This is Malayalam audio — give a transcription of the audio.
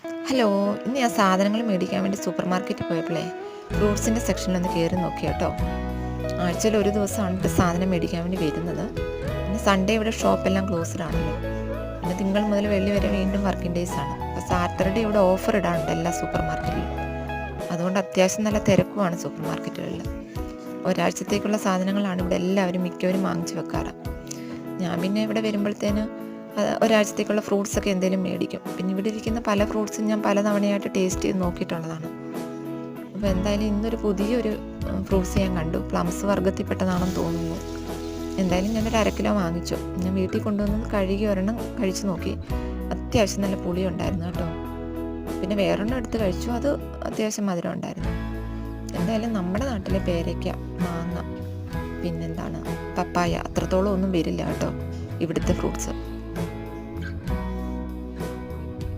ഹലോ, ഇന്ന് ഞാൻ സാധനങ്ങൾ മേടിക്കാൻ വേണ്ടി സൂപ്പർ മാർക്കറ്റിൽ പോയപ്പോഴേ ഫ്രൂട്ട്സിൻ്റെ സെക്ഷനിലൊന്ന് കയറി നോക്കി കേട്ടോ. ആഴ്ചയിൽ ഒരു ദിവസമാണ് ഇവിടെ സാധനം മേടിക്കാൻ വേണ്ടി വരുന്നത്. പിന്നെ സൺഡേ ഇവിടെ ഷോപ്പെല്ലാം ക്ലോസ്ഡ് ആണല്ലോ. പിന്നെ തിങ്കൾ മുതൽ വെള്ളി വരെ വീണ്ടും വർക്കിംഗ് ഡേയ്സ് ആണ്. അപ്പോൾ സാറ്റർഡേ ഇവിടെ ഓഫർ ഇടാറുണ്ട് എല്ലാ സൂപ്പർ മാർക്കറ്റിലും. അതുകൊണ്ട് അത്യാവശ്യം നല്ല തിരക്കുമാണ് സൂപ്പർ മാർക്കറ്റുകളിൽ. ഒരാഴ്ചത്തേക്കുള്ള സാധനങ്ങളാണ് ഇവിടെ എല്ലാവരും മിക്കവരും വാങ്ങിച്ച് വെക്കാറ്. ഞാൻ പിന്നെ ഇവിടെ വരുമ്പോഴത്തേന് ഒരാഴ്ചത്തേക്കുള്ള ഫ്രൂട്ട്സൊക്കെ എന്തെങ്കിലും മേടിക്കും. പിന്നെ ഇവിടെ ഇരിക്കുന്ന പല ഫ്രൂട്ട്സും ഞാൻ പല തവണയായിട്ട് ടേസ്റ്റ് ചെയ്ത് നോക്കിയിട്ടുള്ളതാണ്. അപ്പോൾ എന്തായാലും ഇന്നൊരു പുതിയൊരു ഫ്രൂട്ട്സ് ഞാൻ കണ്ടു. പ്ലംസ് വർഗ്ഗത്തിൽപ്പെട്ടതാണെന്ന് തോന്നുന്നു. എന്തായാലും ഞാനൊരു 1/2 കിലോ വാങ്ങിച്ചു. ഞാൻ വീട്ടിൽ കൊണ്ടുവന്ന് കഴുകി ഒരെണ്ണം കഴിച്ച് നോക്കി. അത്യാവശ്യം നല്ല പുളി ഉണ്ടായിരുന്നു കേട്ടോ. പിന്നെ വേറൊരെണ്ണം എടുത്ത് കഴിച്ചു, അത് അത്യാവശ്യം മധുരം ഉണ്ടായിരുന്നു. എന്തായാലും നമ്മുടെ നാട്ടിലെ പേരയ്ക്ക, മാങ്ങ, പിന്നെന്താണ് പപ്പായ അത്രത്തോളം ഒന്നും വരില്ല കേട്ടോ ഇവിടുത്തെ ഫ്രൂട്ട്സ്.